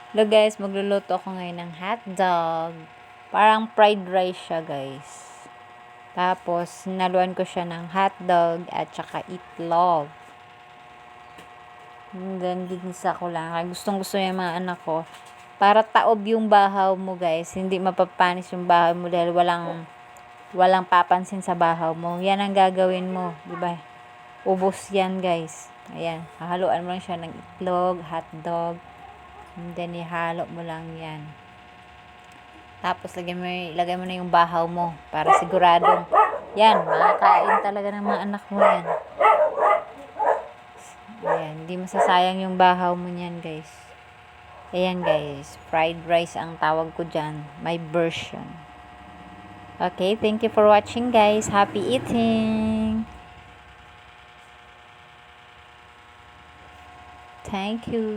Hello guys, magluluto ako ngayon ng hotdog. Parang fried rice siya guys. Tapos, naluan ko siya ng hotdog at saka itlog. And then, ginisa ko lang. Kaya gustong gusto yung mga anak ko. Para taob yung bahaw mo guys. Hindi mapapanis yung bahaw mo dahil walang papansin sa bahaw mo. Yan ang gagawin mo. Diba? Ubos yan guys. Ayan. Hahaluan mo lang siya ng itlog, hotdog. And then, ihalo mo lang yan. Tapos, ilagay mo na yung bahaw mo para siguradong, yan, makakain talaga ng mga anak mo yan. Ayan, hindi masasayang yung bahaw mo niyan, guys. Ayan, guys. Fried rice ang tawag ko dyan. My version. Okay, thank you for watching, guys. Happy eating! Thank you.